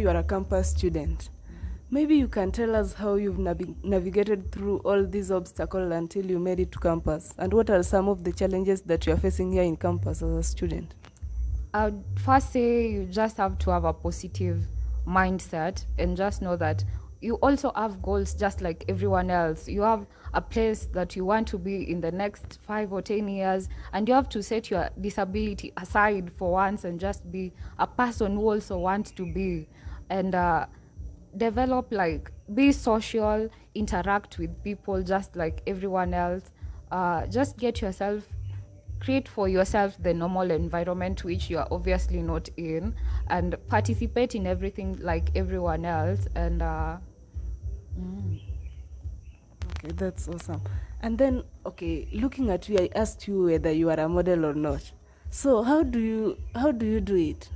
you are a campus student. Maybe you can tell us how you've navigated through all these obstacles until you made it to campus, and what are some of the challenges that you are facing here in campus as a student? I would first say you just have to have a positive mindset and just know that you also have goals just like everyone else. You have a place that you want to be in the next 5 or 10 years, and you have to set your disability aside for once and just be a person who also wants to be. And develop, like, be social, interact with people just like everyone else. Just get yourself, create for yourself the normal environment which you are obviously not in, and participate in everything like everyone else. And Okay, that's awesome. And then, okay, looking at you, I asked you whether you are a model or not. So how do you do it?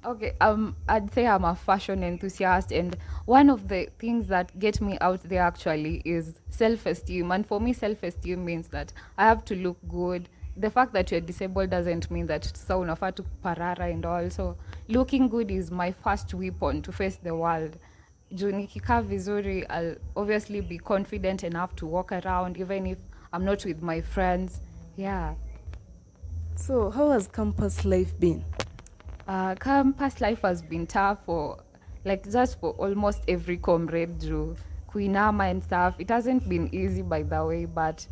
okay, I'd say I'm a fashion enthusiast, and one of the things that get me out there actually is self-esteem. And for me, self-esteem means that I have to look good. The fact that you're disabled doesn't mean that so unafaa to parara and all. So looking good is my first weapon to face the world. Juu nikikaa vizuri, I'll obviously be confident enough to walk around even if I'm not with my friends. Yeah. So how has campus life been? Campus life has been tough for, like, just for almost every comrade through kuinama and stuff. It hasn't been easy, by the way, but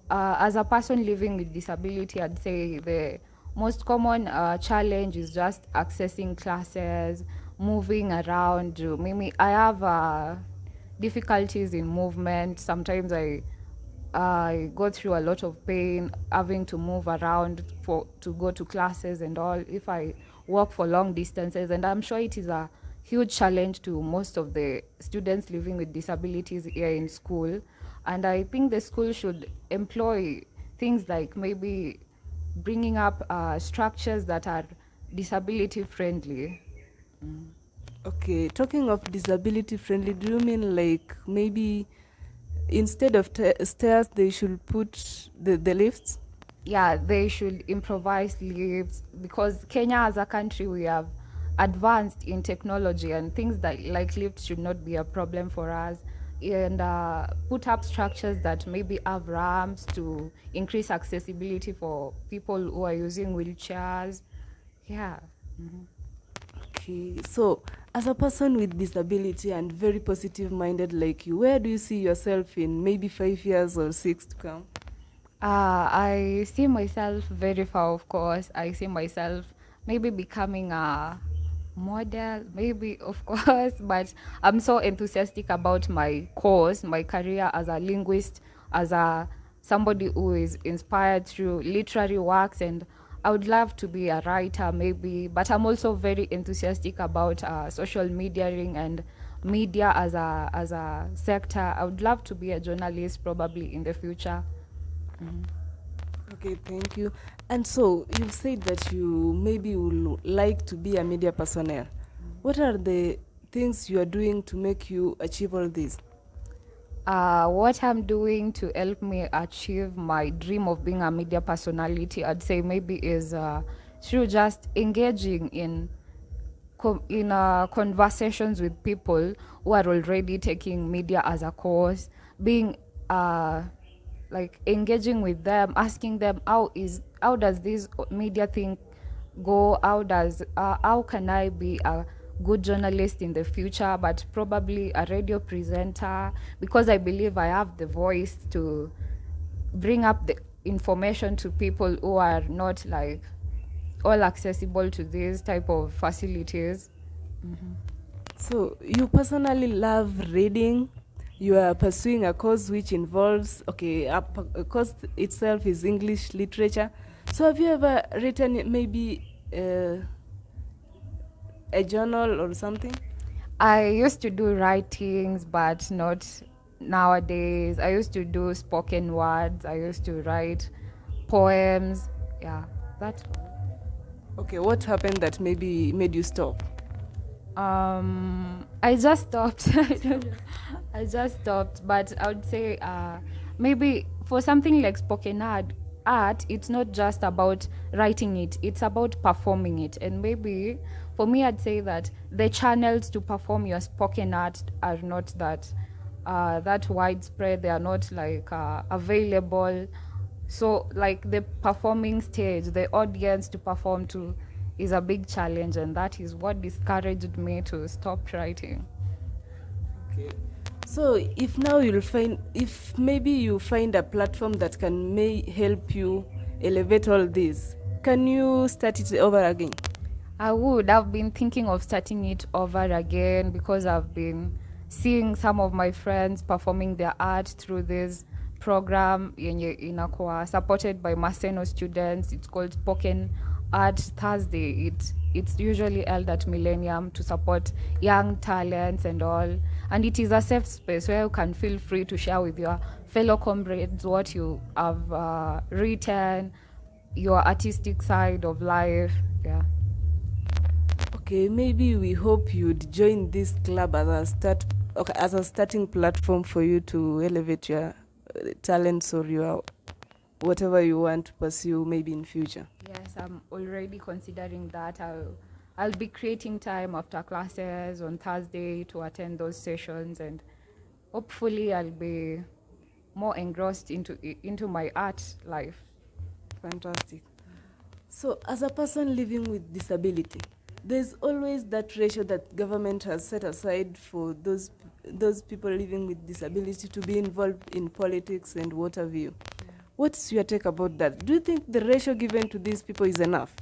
as a person living with disability, I'd say the most common challenge is just accessing classes, moving around. Maybe I have difficulties in movement. Sometimes I go through a lot of pain having to move around for to go to classes and all if I walk for long distances. And I'm sure it is a huge challenge to most of the students living with disabilities here in school. And I think the school should employ things like maybe bringing up structures that are disability friendly. Okay, talking of disability friendly, do you mean like maybe instead of stairs they should put the lifts? Yeah, they should improvise lifts, because Kenya as a country, we have advanced in technology, and things that like lifts should not be a problem for us. And put up structures that maybe have ramps to increase accessibility for people who are using wheelchairs. Yeah. Okay, so as a person with disability and very positive minded like you, where do you see yourself in maybe 5 years or six to come? I see myself very far, of course. I see myself maybe becoming a model, maybe, of course, but I'm so enthusiastic about my course, my career as a linguist, as a somebody who is inspired through literary works, and I would love to be a writer, maybe, but I'm also very enthusiastic about social mediaing and media as a sector. I would love to be a journalist probably in the future. Okay, thank you. And so you've said that you maybe would like to be a media personnel. What are the things you are doing to make you achieve all this? What I'm doing to help me achieve my dream of being a media personality, I'd say maybe is through just engaging in conversations with people who are already taking media as a course, being like engaging with them, asking them how does this media thing go, how can I be a good journalist in the future, but probably a radio presenter, because I believe I have the voice to bring up the information to people who are not like all accessible to these type of facilities. So you personally love reading. You are pursuing a course which involves, okay, a course itself is English literature. So have you ever written maybe a journal or something? I used to do writings, but not nowadays. I used to do spoken words. I used to write poems. Yeah, that. Okay, what happened that maybe made you stop? I just stopped. I don't know. I just stopped. But I would say maybe for something like spoken word, art, it's not just about writing it, it's about performing it. And maybe for me, I'd say that the channels to perform your spoken art are not that widespread. They are not like available. So like the performing stage, the audience to perform to is a big challenge, and that is what discouraged me to stop writing. Okay. So if now you'll find, if maybe you find a platform that can may help you elevate all this, can you start it over again? I would. I've been thinking of starting it over again because I've been seeing some of my friends performing their art through this program inakuwa supported by Maseno students. It's called Spoken Art Thursday. It's usually held at Millennium to support young talents and all. And it is a safe space where you can feel free to share with your fellow comrades what you have written, your artistic side of life. Yeah. Okay, maybe we hope you'd join this club as a as a starting platform for you to elevate your talents or your whatever you want to pursue maybe in future. Yes, I'm already considering that. I'll be creating time after classes on Thursday to attend those sessions, and hopefully I'll be more engrossed into my art life. Fantastic. So, as a person living with disability, there's always that ratio that government has set aside for those people living with disability to be involved in politics and what have you. What's your take about that? Do you think the ratio given to these people is enough?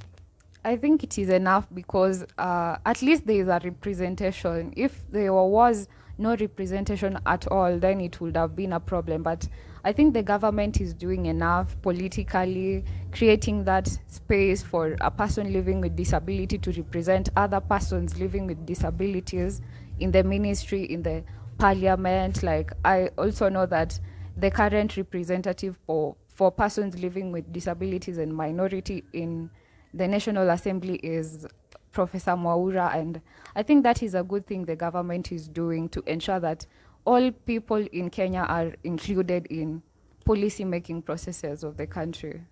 I think it is enough because at least there is a representation. If there was no representation at all, then it would have been a problem. But I think the government is doing enough politically, creating that space for a person living with disability to represent other persons living with disabilities in the ministry, in the parliament. Like, I also know that the current representative for persons living with disabilities and minority in the National Assembly is Professor Mwaura, and I think that is a good thing the government is doing to ensure that all people in Kenya are included in policy making processes of the country.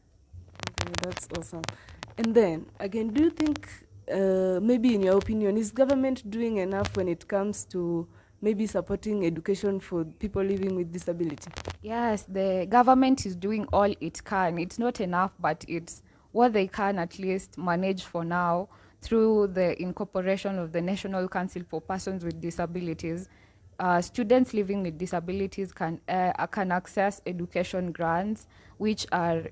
Okay, that's awesome. And then again, do you think maybe in your opinion is government doing enough when it comes to maybe supporting education for people living with disability? Yes, the government is doing all it can. It's not enough, but it's what they can at least manage for now through the incorporation of the National Council for Persons with Disabilities. Students living with disabilities can access education grants, which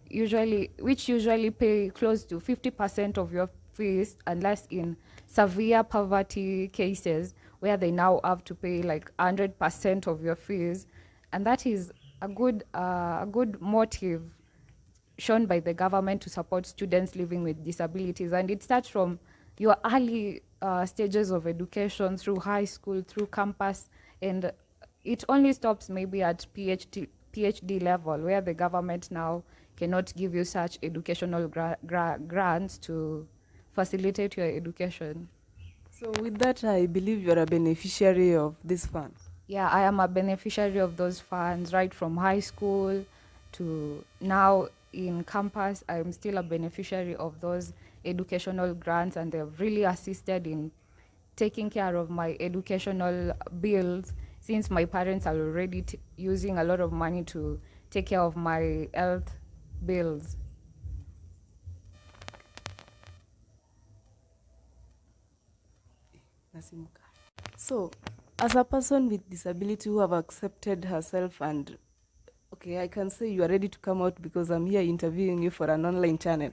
usually pay close to 50% of your fees, unless in severe poverty cases where they now have to pay like 100% of your fees, and that is a good motive shown by the government to support students living with disabilities. And it starts from your early stages of education through high school, through campus, and it only stops maybe at PhD level, where the government now cannot give you such educational grants to facilitate your education. So with that, I believe you're a beneficiary of this fund. Yeah, I am a beneficiary of those funds right from high school to now in campus. I'm still a beneficiary of those educational grants, and they've really assisted in taking care of my educational bills, since my parents are already using a lot of money to take care of my health bills. So, as a person with disability who have accepted herself and okay, I can say you are ready to come out because I'm here interviewing you for an online channel.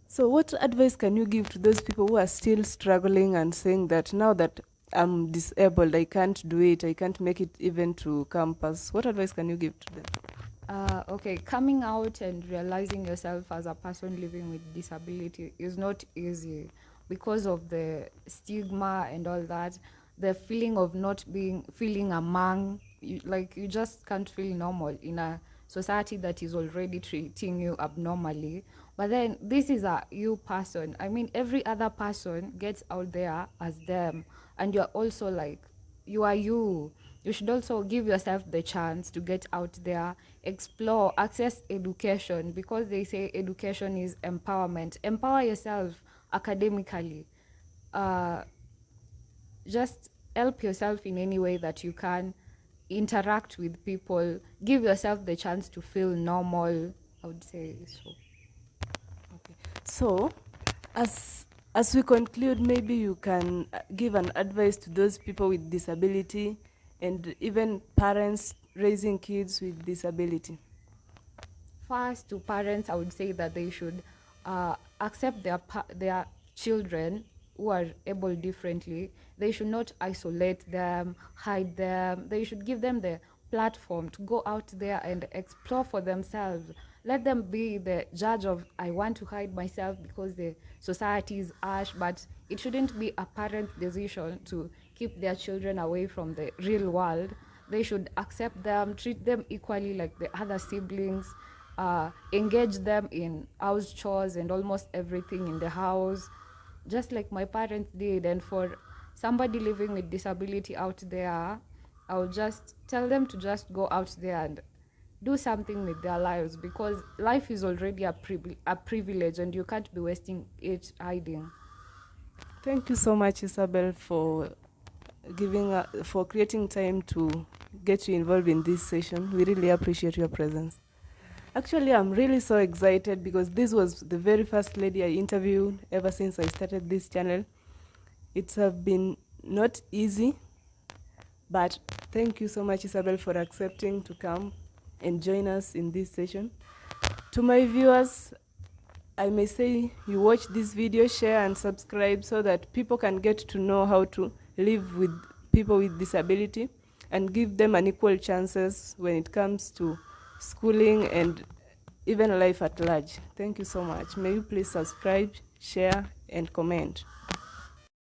So, what advice can you give to those people who are still struggling and saying that now that I'm disabled, I can't do it, I can't make it even to campus? What advice can you give to them? Okay, coming out and realizing yourself as a person living with disability is not easy because of the stigma and all that. The feeling of not feeling among, like you just can't feel normal in a society that is already treating you abnormally. But then this is a you person. I mean, every other person gets out there as them, and you're also like, you are you. You should also give yourself the chance to get out there, explore, access education, because they say education is empowerment. Empower yourself academically. Uh, just help yourself in any way that you can. Interact with people. Give yourself the chance to feel normal. I would say so. Okay. So, as we conclude, maybe you can give an advice to those people with disability and even parents raising kids with disability. First, to parents, I would say that they should accept their children who are able differently. They should not isolate them, hide them. They should give them the platform to go out there and explore for themselves. Let them be the judge of, I want to hide myself because the society is harsh, but it shouldn't be a parent's decision to keep their children away from the real world. They should accept them, treat them equally like the other siblings, engage them in house chores and almost everything in the house, just like my parents did. And for somebody living with disability out there, I would just tell them to just go out there and do something with their lives, because life is already a privilege and you can't be wasting it hiding. Thank you so much, Isabel, for for creating time to get you involved in this session. We really appreciate your presence. Actually, I'm really so excited because this was the very first lady I interviewed ever since I started this channel. It's have been not easy, but thank you so much, Isabel, for accepting to come and join us in this session. To my viewers, I may say you watch this video, share and subscribe so that people can get to know how to live with people with disability and give them an equal chances when it comes to schooling and even life at large. Thank you so much. May you please subscribe, share and comment.